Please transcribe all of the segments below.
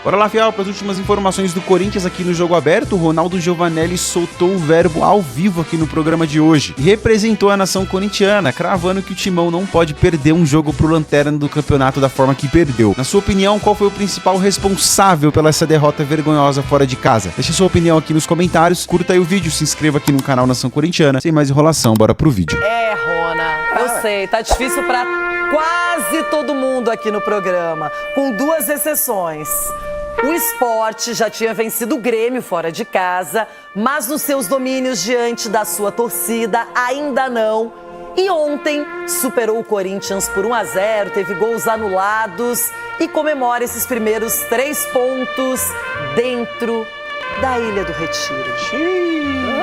Bora lá, Fiel, para as últimas informações do Corinthians aqui no Jogo Aberto. O Ronaldo Giovanelli soltou o verbo ao vivo aqui no programa de hoje e representou a nação corintiana, cravando que o Timão não pode perder um jogo pro Lanterna do campeonato da forma que perdeu. Na sua opinião, qual foi o principal responsável pela essa derrota vergonhosa fora de casa? Deixa sua opinião aqui nos comentários, curta aí o vídeo, se inscreva aqui no canal Nação Corintiana. Sem mais enrolação, bora pro vídeo. Rona, eu sei, tá difícil pra quase todo mundo aqui no programa, com 2 exceções. O Sport já tinha vencido o Grêmio fora de casa, mas nos seus domínios diante da sua torcida ainda não. E ontem superou o Corinthians por 1-0, teve gols anulados e comemora esses primeiros 3 pontos dentro da Ilha do Retiro.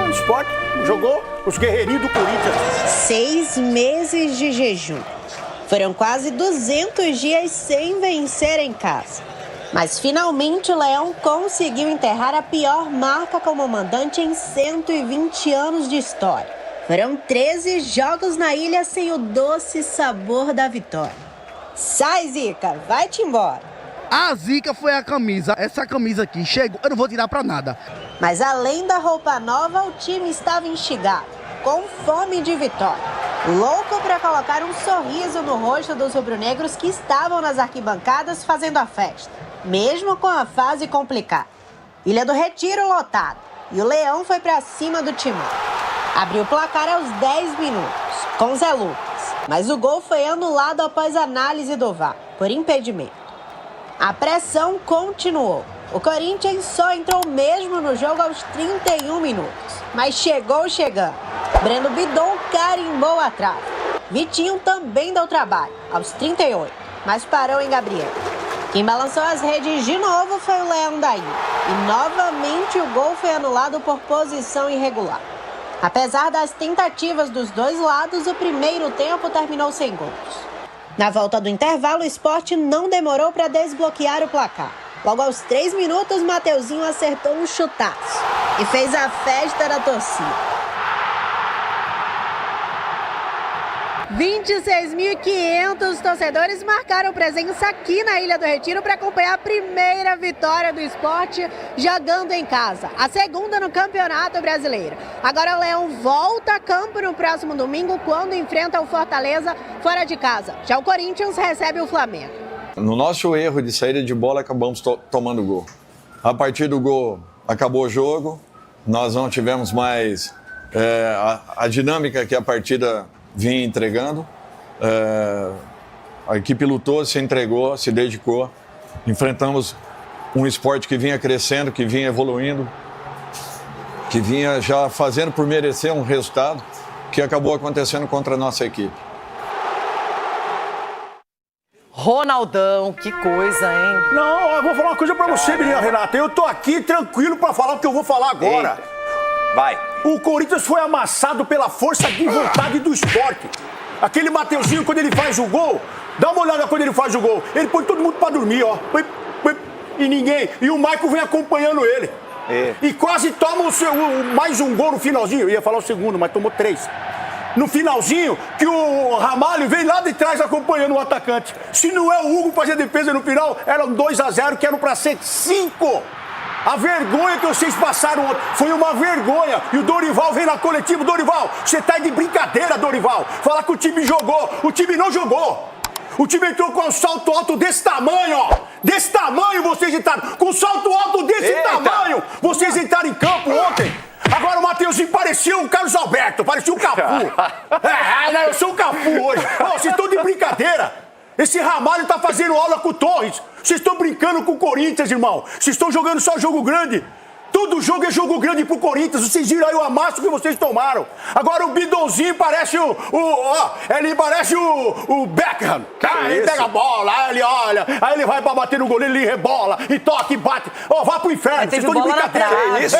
O Sport jogou os guerreirinhos do Corinthians. 6 meses de jejum. Foram quase 200 dias sem vencer em casa. Mas finalmente o Leão conseguiu enterrar a pior marca como mandante em 120 anos de história. Foram 13 jogos na ilha sem o doce sabor da vitória. Sai, Zica, vai-te embora. A zica foi a camisa. Essa camisa aqui chegou, eu não vou tirar pra nada. Mas além da roupa nova, o time estava instigado, com fome de vitória. Louco para colocar um sorriso no rosto dos rubro-negros que estavam nas arquibancadas fazendo a festa, mesmo com a fase complicada. Ilha do Retiro lotada e o Leão foi para cima do Timão. Abriu o placar aos 10 minutos, com Zé Lucas, mas o gol foi anulado após análise do VAR, por impedimento. A pressão continuou. O Corinthians só entrou mesmo no jogo aos 31 minutos, mas chegou chegando. Breno Bidon carimbou a trave. Vitinho também deu trabalho, aos 38, mas parou em Gabriel. Quem balançou as redes de novo foi o Leão da Ilha. E novamente o gol foi anulado por posição irregular. Apesar das tentativas dos dois lados, o primeiro tempo terminou sem gols. Na volta do intervalo, o Sport não demorou para desbloquear o placar. Logo aos 3 minutos, Mateuzinho acertou um chutaço e fez a festa da torcida. 26.500 torcedores marcaram presença aqui na Ilha do Retiro para acompanhar a primeira vitória do Sport jogando em casa, a segunda no Campeonato Brasileiro. Agora o Leão volta a campo no próximo domingo quando enfrenta o Fortaleza fora de casa. Já o Corinthians recebe o Flamengo. No nosso erro de saída de bola, acabamos tomando gol. A partir do gol, acabou o jogo, nós não tivemos mais a dinâmica que a partida vinha entregando. A equipe lutou, se entregou, se dedicou. Enfrentamos um esporte que vinha crescendo, que vinha evoluindo, que vinha já fazendo por merecer um resultado que acabou acontecendo contra a nossa equipe. Ronaldão, que coisa, hein? Não, eu vou falar uma coisa pra você, menina Renata. Eu tô aqui tranquilo pra falar o que eu vou falar agora. Eita. Vai. O Corinthians foi amassado pela força de vontade do Sport. Aquele Mateuzinho, quando ele faz o gol, dá uma olhada quando ele faz o gol. Ele põe todo mundo pra dormir, ó. E ninguém. E o Maicon vem acompanhando ele. E quase toma mais um gol no finalzinho. Eu ia falar o segundo, mas tomou 3. No finalzinho, que o Ramalho vem lá de trás acompanhando o atacante. Se não é o Hugo fazer a defesa no final, eram 2-0, que eram pra ser 5. A vergonha que vocês passaram ontem foi uma vergonha. E o Dorival vem na coletiva. Dorival, você tá de brincadeira, Dorival. Falar que o time jogou. O time não jogou. O time entrou com um salto alto desse tamanho, ó. Desse tamanho vocês entraram. Com um salto alto desse tamanho, vocês entraram em campo ontem. Agora o Mateuzinho parecia o Carlos Alberto, parecia o Cafu. Eu sou o Cafu hoje. Vocês estão de brincadeira. Esse Ramalho tá fazendo aula com o Torres. Vocês estão brincando com o Corinthians, irmão. Vocês estão jogando só jogo grande. Todo jogo é jogo grande pro Corinthians. Vocês viram aí o amasso que vocês tomaram. Agora o Bidonzinho parece ele parece o Beckham. Ele pega a bola, aí ele olha, aí ele vai pra bater no goleiro, ele rebola, e toca e bate. Vá pro inferno, vocês estão de brincadeira. É isso?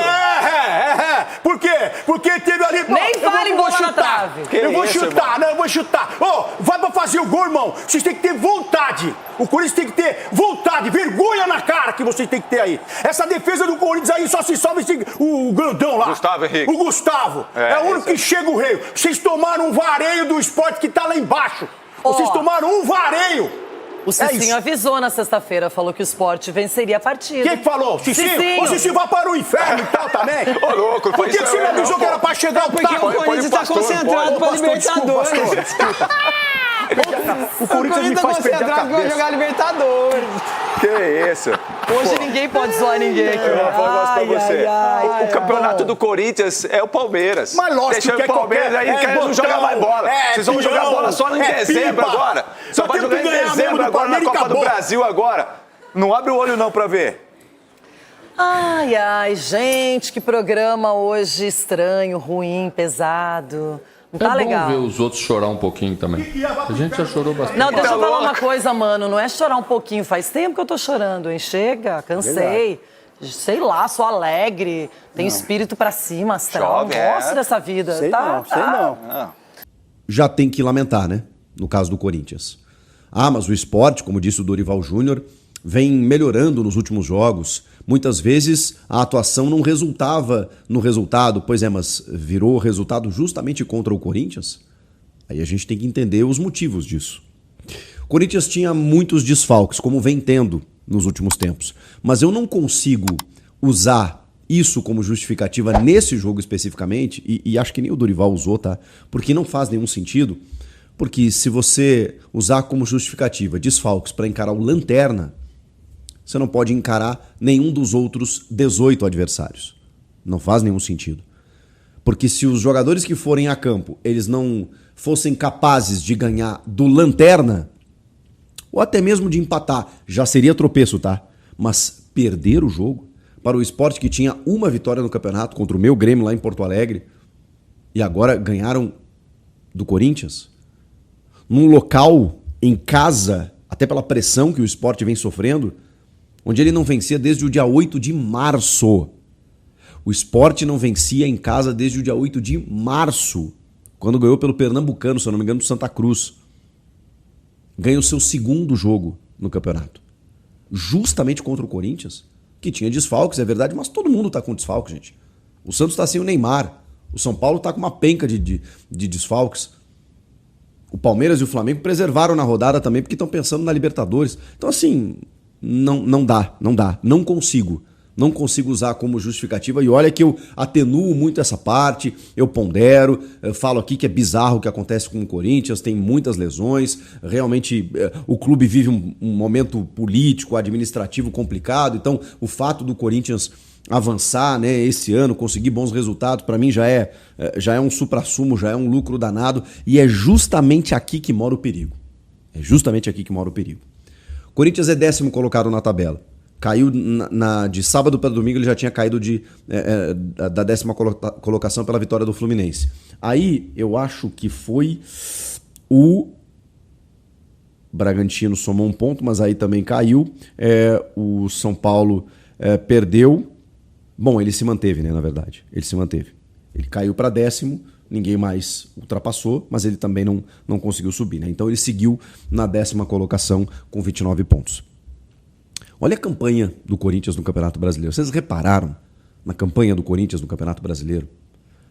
Por quê? Porque teve ali... Nem fale bola na trave. Eu vou chutar. Vai pra fazer o gol, irmão. Vocês têm que ter vontade. O Corinthians tem que ter vontade, vergonha na cara que vocês têm que ter aí. Essa defesa do Corinthians aí só se salva o grandão lá. Gustavo Henrique. O Gustavo. É o único que chega o rei. Vocês tomaram um vareio do Sport que tá lá embaixo. Vocês tomaram um vareio. O Cicinho avisou na sexta-feira, falou que o Sport venceria a partida. Quem que falou? Cicinho? O Cicinho vai para o inferno então também. Ô, louco, por que você não avisou que era para chegar o Porque o Corinthians tá concentrado pra Libertadores. O Corinthians me faz perder a cabeça. Vai jogar Libertadores. Que isso? Hoje ninguém pode zoar ninguém aqui. Eu vou falar pra você. O campeonato bom. do Corinthians é o Palmeiras. Mas lógico Deixa que o Palmeiras aí, que eles não jogam mais bola. Vocês vão jogar bola só em dezembro agora. Só vai jogar em dezembro agora na Copa do Brasil agora. Não abre o olho não pra ver. Ai, ai, gente, que programa hoje estranho, ruim, pesado. Não tá legal. É bom ver os outros chorar um pouquinho também. A gente já chorou bastante. Não, deixa eu falar uma coisa, mano. Não é chorar um pouquinho. Faz tempo que eu tô chorando, hein? Chega, cansei. Sei lá, sou alegre. Tenho espírito pra cima, astral. Jovem, Gosto dessa vida. Sei não. Já tem que lamentar, né? No caso do Corinthians. Ah, mas o Sport, como disse o Dorival Júnior, vem melhorando nos últimos jogos. Muitas vezes a atuação não resultava no resultado. Pois é, mas virou resultado justamente contra o Corinthians? Aí a gente tem que entender os motivos disso. O Corinthians tinha muitos desfalques, como vem tendo nos últimos tempos. Mas eu não consigo usar isso como justificativa nesse jogo especificamente, e acho que nem o Dorival usou, tá? Porque não faz nenhum sentido. Porque se você usar como justificativa desfalques para encarar o Lanterna, você não pode encarar nenhum dos outros 18 adversários. Não faz nenhum sentido. Porque se os jogadores que forem a campo, eles não fossem capazes de ganhar do Lanterna, ou até mesmo de empatar, já seria tropeço, tá? Mas perder o jogo para o Sport que tinha uma vitória no campeonato contra o meu Grêmio lá em Porto Alegre e agora ganharam do Corinthians, num local, em casa, até pela pressão que o Sport vem sofrendo, onde ele não vencia desde o dia 8 de março. O Sport não vencia em casa desde o dia 8 de março, quando ganhou pelo Pernambucano, se eu não me engano, do Santa Cruz. Ganha o seu segundo jogo no campeonato. Justamente contra o Corinthians, que tinha desfalques, é verdade, mas todo mundo tá com desfalques, gente. O Santos tá sem o Neymar. O São Paulo tá com uma penca de desfalques. O Palmeiras e o Flamengo preservaram na rodada também, porque estão pensando na Libertadores. Então, assim, não dá. Não consigo usar como justificativa. E olha que eu atenuo muito essa parte, eu pondero, eu falo aqui que é bizarro o que acontece com o Corinthians, tem muitas lesões, realmente o clube vive um momento político, administrativo complicado, então o fato do Corinthians avançar, né, esse ano, conseguir bons resultados, para mim já é um suprassumo, já é um lucro danado, e é justamente aqui que mora o perigo. Corinthians é 10º colocado na tabela. Caiu de sábado para domingo, ele já tinha caído da 10ª colocação pela vitória do Fluminense. Aí eu acho que foi o Bragantino somou um ponto, mas aí também caiu. O São Paulo perdeu. Bom, ele se manteve, né? Na verdade, ele se manteve. Ele caiu para 10º, ninguém mais ultrapassou, mas ele também não conseguiu subir, né? Então ele seguiu na 10ª colocação com 29 pontos. Olha a campanha do Corinthians no Campeonato Brasileiro. Vocês repararam na campanha do Corinthians no Campeonato Brasileiro?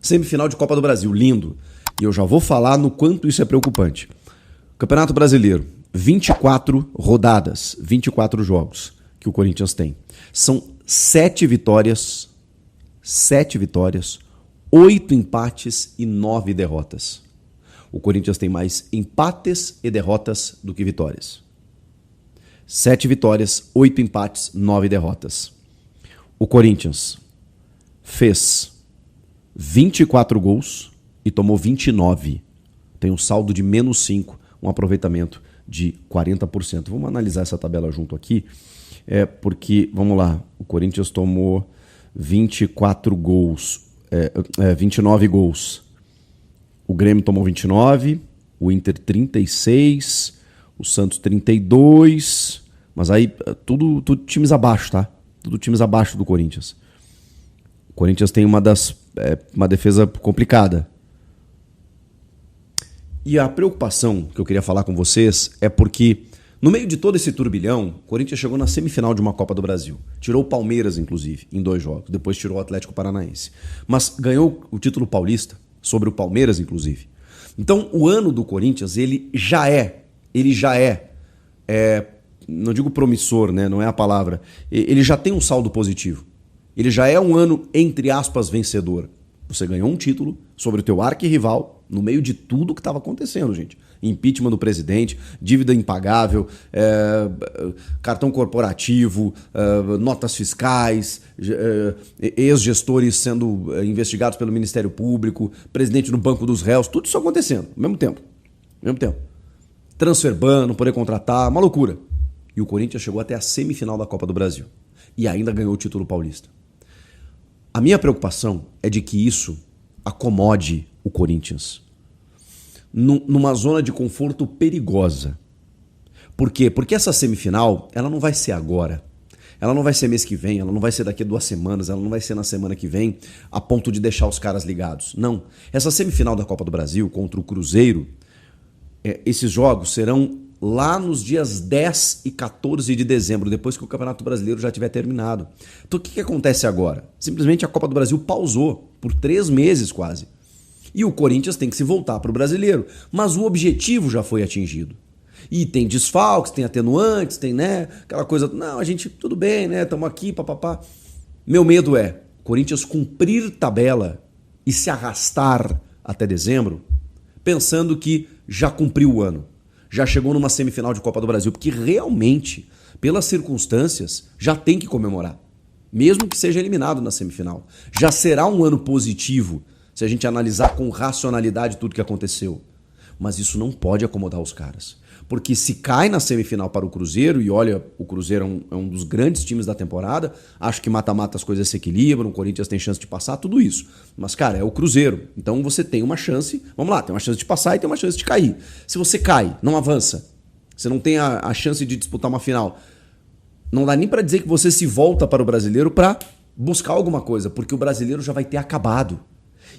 Semifinal de Copa do Brasil, lindo. E eu já vou falar no quanto isso é preocupante. Campeonato Brasileiro, 24 rodadas, 24 jogos que o Corinthians tem. São 7 vitórias, 8 empates e 9 derrotas. O Corinthians tem mais empates e derrotas do que vitórias. 7 vitórias, 8 empates, 9 derrotas. O Corinthians fez 24 gols e tomou 29. Tem um saldo de -5, um aproveitamento de 40%. Vamos analisar essa tabela junto aqui, porque, vamos lá, o Corinthians tomou 24 gols, 29 gols. O Grêmio tomou 29, o Inter 36, o Santos 32, mas aí tudo times abaixo, tá? Tudo times abaixo do Corinthians. O Corinthians tem uma defesa complicada. E a preocupação que eu queria falar com vocês é porque, no meio de todo esse turbilhão, o Corinthians chegou na semifinal de uma Copa do Brasil. Tirou o Palmeiras, inclusive, em 2 jogos. Depois tirou o Atlético Paranaense. Mas ganhou o título paulista, sobre o Palmeiras, inclusive. Então, o ano do Corinthians, ele já é não digo promissor, né? Não é a palavra. Ele já tem um saldo positivo. Ele já é um ano, entre aspas, vencedor. Você ganhou um título sobre o teu arquirrival no meio de tudo que estava acontecendo, gente. Impeachment do presidente, dívida impagável, cartão corporativo, notas fiscais, ex-gestores sendo investigados pelo Ministério Público, presidente no Banco dos Réus, tudo isso acontecendo ao mesmo tempo. Transfer ban, não poder contratar, uma loucura. E o Corinthians chegou até a semifinal da Copa do Brasil e ainda ganhou o título paulista. A minha preocupação é de que isso acomode o Corinthians numa zona de conforto perigosa. Por quê? Porque essa semifinal, ela não vai ser agora. Ela não vai ser mês que vem, ela não vai ser daqui a 2 semanas, ela não vai ser na semana que vem, a ponto de deixar os caras ligados. Não. Essa semifinal da Copa do Brasil contra o Cruzeiro, esses jogos serão lá nos dias 10 e 14 de dezembro, depois que o Campeonato Brasileiro já tiver terminado. Então o que acontece agora? Simplesmente a Copa do Brasil pausou por 3 meses quase. E o Corinthians tem que se voltar para o Brasileiro. Mas o objetivo já foi atingido. E tem desfalques, tem atenuantes, tem, né, aquela coisa, não, a gente, tudo bem, né, estamos aqui, papapá. Meu medo é o Corinthians cumprir tabela e se arrastar até dezembro, pensando que já cumpriu o ano. Já chegou numa semifinal de Copa do Brasil, porque realmente, pelas circunstâncias, já tem que comemorar. Mesmo que seja eliminado na semifinal. Já será um ano positivo, se a gente analisar com racionalidade tudo que aconteceu. Mas isso não pode acomodar os caras. Porque se cai na semifinal para o Cruzeiro, e olha, o Cruzeiro é um dos grandes times da temporada, acho que mata-mata as coisas se equilibram, o Corinthians tem chance de passar, tudo isso. Mas, cara, é o Cruzeiro. Então você tem uma chance, vamos lá, tem uma chance de passar e tem uma chance de cair. Se você cai, não avança, você não tem a chance de disputar uma final, não dá nem para dizer que você se volta para o Brasileiro para buscar alguma coisa, porque o Brasileiro já vai ter acabado.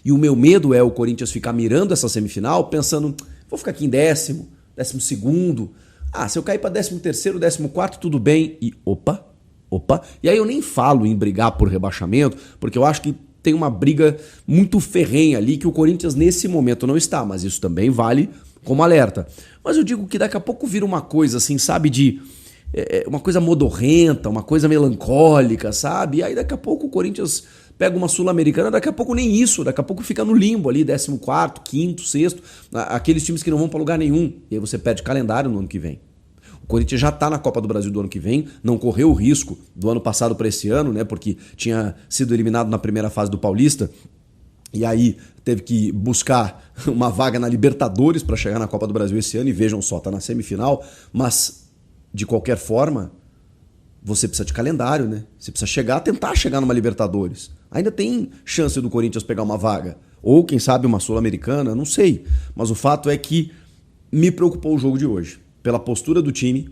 E o meu medo é o Corinthians ficar mirando essa semifinal, pensando, vou ficar aqui em 12º. Se eu cair para 13º, 14º, tudo bem. E opa. E aí eu nem falo em brigar por rebaixamento, porque eu acho que tem uma briga muito ferrenha ali que o Corinthians nesse momento não está, mas isso também vale como alerta. Mas eu digo que daqui a pouco vira uma coisa assim, sabe, de uma coisa modorrenta, uma coisa melancólica, sabe? E aí daqui a pouco o Corinthians pega uma Sul-Americana, daqui a pouco nem isso, daqui a pouco fica no limbo ali, 14º, 5º, 6º, aqueles times que não vão para lugar nenhum. E aí você perde calendário no ano que vem. O Corinthians já está na Copa do Brasil do ano que vem, não correu o risco do ano passado para esse ano, né? Porque tinha sido eliminado na primeira fase do Paulista, e aí teve que buscar uma vaga na Libertadores para chegar na Copa do Brasil esse ano, e vejam só, tá na semifinal, mas de qualquer forma, você precisa de calendário, né? Você precisa tentar chegar numa Libertadores. Ainda tem chance do Corinthians pegar uma vaga. Ou, quem sabe, uma Sul-Americana, não sei. Mas o fato é que me preocupou o jogo de hoje. Pela postura do time,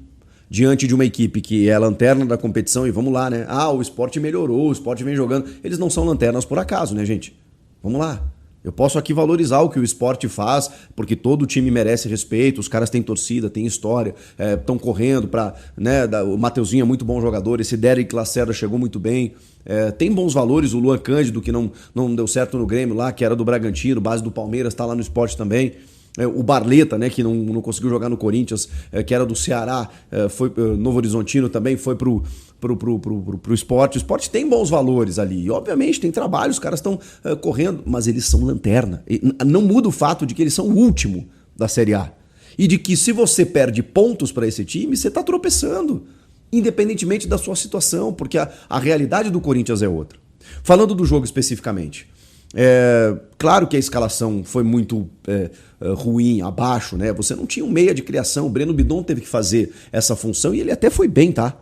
diante de uma equipe que é a lanterna da competição. E vamos lá, né? O Sport melhorou, o Sport vem jogando. Eles não são lanternas por acaso, né, gente? Vamos lá. Eu posso aqui valorizar o que o Sport faz, porque todo time merece respeito, os caras têm torcida, têm história, estão correndo para, né, o Mateuzinho é muito bom jogador, esse Derek Lacerda chegou muito bem, tem bons valores, o Luan Cândido, que não deu certo no Grêmio lá, que era do Bragantino, base do Palmeiras, está lá no Sport também. O Barleta, né, que não conseguiu jogar no Corinthians, que era do Ceará, foi Novo Horizontino também, foi pro Sport. O Sport tem bons valores ali. E, obviamente, tem trabalho, os caras estão correndo, mas eles são lanterna. E não muda o fato de que eles são o último da Série A. E de que se você perde pontos para esse time, você está tropeçando. Independentemente da sua situação, porque a realidade do Corinthians é outra. Falando do jogo especificamente. Claro que a escalação foi muito ruim, abaixo, né? Você não tinha um meia de criação, o Breno Bidon teve que fazer essa função e ele até foi bem, tá?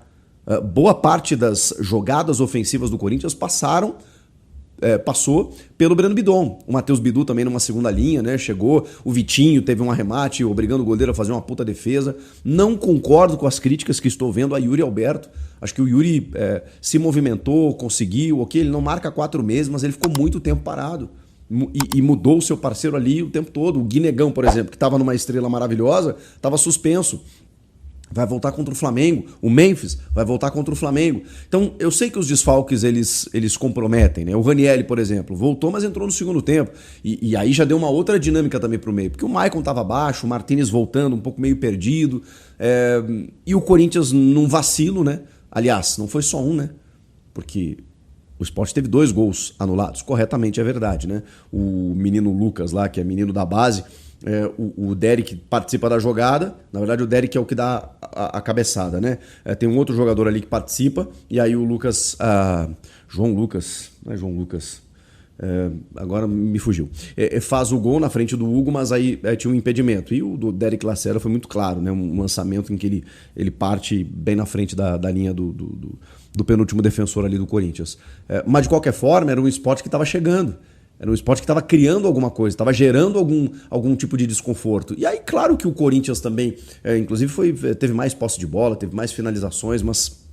Boa parte das jogadas ofensivas do Corinthians passou pelo Breno Bidon. O Matheus Bidu também numa segunda linha, né? Chegou, o Vitinho teve um arremate obrigando o goleiro a fazer uma puta defesa. Não concordo com as críticas que estou vendo a Yuri Alberto. Acho que o Yuri se movimentou, conseguiu, ok, ele não marca 4 meses, mas ele ficou muito tempo parado. E mudou o seu parceiro ali o tempo todo. O Guinegão, por exemplo, que estava numa estrela maravilhosa, estava suspenso. vai voltar contra o Flamengo. O Memphis vai voltar contra o Flamengo. Então, eu sei que os desfalques, eles comprometem, né? O Ranieri, por exemplo, voltou, mas entrou no segundo tempo. E aí já deu uma outra dinâmica também pro meio. Porque o Maicon estava abaixo, o Martinez voltando, um pouco meio perdido. E o Corinthians num vacilo, né? Aliás, não foi só um, né? Porque o Sport teve 2 gols anulados. Corretamente, é verdade, né? O menino Lucas lá, que é menino da base... o Derek participa da jogada. Na verdade, o Derek é o que dá a cabeçada, né? Tem um outro jogador ali que participa. E aí o Lucas... João Lucas... Não é João Lucas... agora me fugiu. Faz o gol na frente do Hugo, mas aí tinha um impedimento. E o do Derek Lacerda foi muito claro, né? Um lançamento em que ele parte bem na frente da linha do penúltimo defensor ali do Corinthians. Mas de qualquer forma, era um Sport que estava chegando. Era um Sport que estava criando alguma coisa, estava gerando algum tipo de desconforto. E aí, claro que o Corinthians também, inclusive, teve mais posse de bola, teve mais finalizações, mas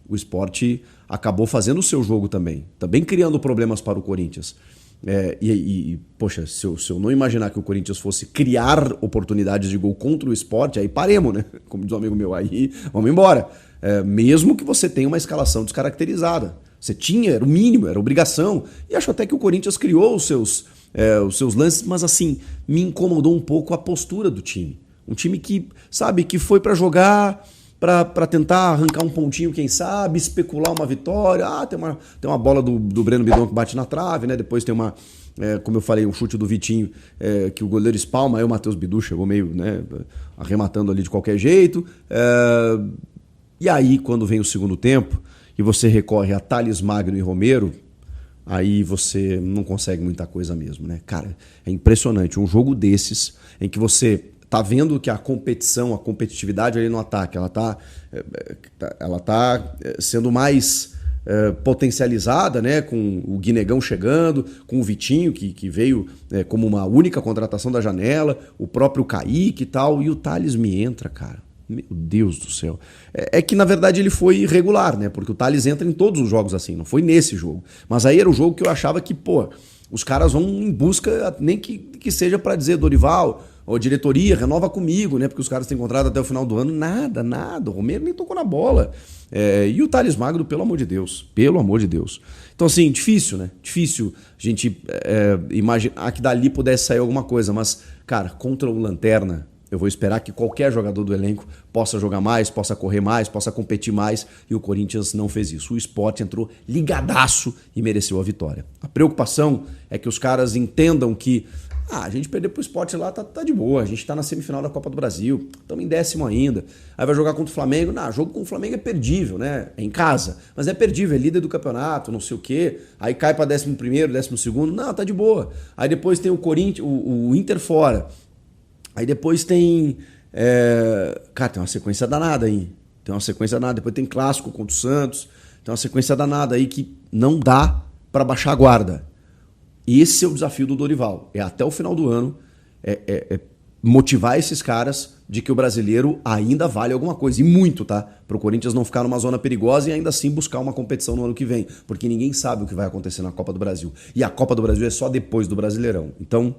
o Sport acabou fazendo o seu jogo também criando problemas para o Corinthians. Poxa, se eu não imaginar que o Corinthians fosse criar oportunidades de gol contra o Sport, aí paremos, né? Como diz um amigo meu, aí vamos embora. Mesmo que você tenha uma escalação descaracterizada. Você tinha, era o mínimo, era obrigação. E acho até que o Corinthians criou os seus lances, mas assim, me incomodou um pouco a postura do time. Um time que, sabe, que foi para jogar, para tentar arrancar um pontinho, quem sabe, especular uma vitória. Tem uma bola do Breno Bidon que bate na trave, né? Depois tem uma, como eu falei, um chute do Vitinho que o goleiro espalma, aí o Matheus Bidu chegou meio, né, arrematando ali de qualquer jeito. E aí, quando vem o segundo tempo, e você recorre a Thales Magno e Romero, aí você não consegue muita coisa mesmo, né? Cara, é impressionante. Um jogo desses, em que você tá vendo que a competitividade ali no ataque, ela tá sendo mais potencializada, né? Com o Guinegão chegando, com o Vitinho, que veio como uma única contratação da janela, o próprio Kaique e tal, e o Thales me entra, cara. Meu Deus do céu. É que, na verdade, ele foi irregular, né? Porque o Thales entra em todos os jogos assim, não foi nesse jogo. Mas aí era o jogo que eu achava que, os caras vão em busca, nem que seja para dizer, Dorival, ou diretoria, renova comigo, né? Porque os caras têm contrato até o final do ano. Nada. O Romero nem tocou na bola. E o Thales Magno, pelo amor de Deus. Então, assim, difícil, né? Difícil a gente imaginar que dali pudesse sair alguma coisa. Mas, cara, contra o Lanterna, eu vou esperar que qualquer jogador do elenco possa jogar mais, possa correr mais, possa competir mais, e o Corinthians não fez isso. O Sport entrou ligadaço e mereceu a vitória. A preocupação é que os caras entendam que a gente perder pro Sport lá tá de boa, a gente tá na semifinal da Copa do Brasil, estamos em 10º ainda, aí vai jogar contra o Flamengo, jogo com o Flamengo é perdível, né? É em casa, mas é perdível, é líder do campeonato, não sei o quê, aí cai pra 11º, 12º, tá de boa. Aí depois tem o Corinthians, o Inter fora. Aí depois tem... Cara, tem uma sequência danada aí. Depois tem clássico contra o Santos. Tem uma sequência danada aí que não dá para baixar a guarda. Esse é o desafio do Dorival. Até o final do ano motivar esses caras de que o brasileiro ainda vale alguma coisa. E muito, tá? Para o Corinthians não ficar numa zona perigosa e ainda assim buscar uma competição no ano que vem. Porque ninguém sabe o que vai acontecer na Copa do Brasil. E a Copa do Brasil é só depois do Brasileirão. Então...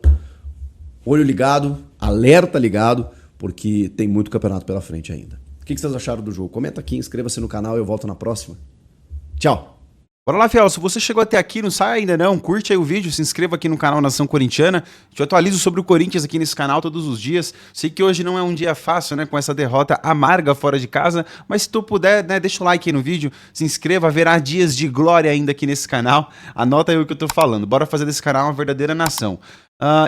olho ligado, alerta ligado, porque tem muito campeonato pela frente ainda. O que vocês acharam do jogo? Comenta aqui, inscreva-se no canal e eu volto na próxima. Tchau! Bora lá, fiel, se você chegou até aqui, não sai ainda não, curte aí o vídeo, se inscreva aqui no canal Nação Corintiana, eu atualizo sobre o Corinthians aqui nesse canal todos os dias, sei que hoje não é um dia fácil, né, com essa derrota amarga fora de casa, mas se tu puder, né, deixa o like aí no vídeo, se inscreva, haverá dias de glória ainda aqui nesse canal, anota aí o que eu tô falando, bora fazer desse canal uma verdadeira nação.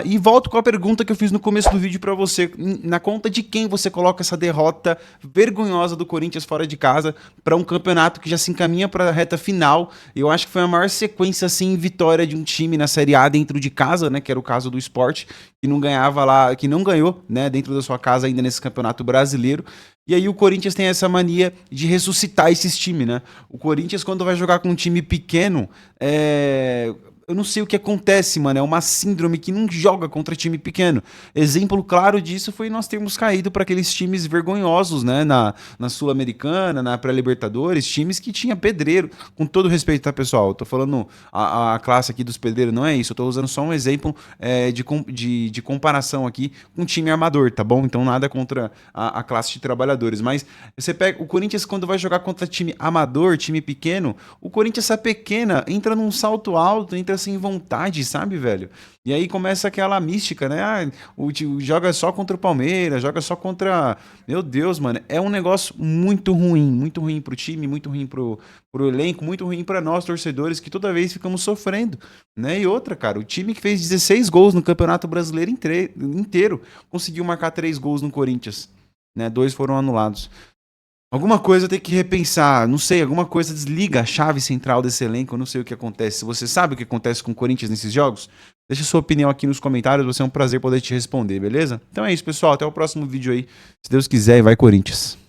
E volto com a pergunta que eu fiz no começo do vídeo pra você, na conta de quem você coloca essa derrota vergonhosa do Corinthians fora de casa para um campeonato que já se encaminha para a reta final. Eu acho que foi a maior sequência assim, vitória de um time na Série A dentro de casa, né, que era o caso do Sport, que não ganhava lá, que não ganhou, né, dentro da sua casa ainda nesse Campeonato Brasileiro. E aí o Corinthians tem essa mania de ressuscitar esses times, né? O Corinthians, quando vai jogar com um time pequeno, eu não sei o que acontece, mano. É uma síndrome que não joga contra time pequeno. Exemplo claro disso foi nós termos caído para aqueles times vergonhosos, né? Na Sul-Americana, na pré-Libertadores, times que tinha pedreiro. Com todo respeito, tá, pessoal? Eu tô falando a classe aqui dos pedreiros, não é isso. Eu tô usando só um exemplo de comparação aqui com time armador, tá bom? Então nada contra a classe de trabalhadores. Mas você pega o Corinthians quando vai jogar contra time amador, time pequeno, o Corinthians é pequena, entra num salto alto, entra sem vontade, sabe, velho? E aí começa aquela mística, né? Joga só contra o Palmeiras, joga só contra... Meu Deus, mano, é um negócio muito ruim pro time, muito ruim pro elenco, muito ruim pra nós, torcedores, que toda vez ficamos sofrendo, né? E outra, cara, o time que fez 16 gols no Campeonato Brasileiro inteiro conseguiu marcar 3 gols no Corinthians, né? 2 foram anulados. Alguma coisa tem que repensar, não sei, alguma coisa desliga a chave central desse elenco, eu não sei o que acontece. Se você sabe o que acontece com o Corinthians nesses jogos, deixa sua opinião aqui nos comentários, vai ser um prazer poder te responder, beleza? Então é isso, pessoal, até o próximo vídeo aí, se Deus quiser, e vai Corinthians!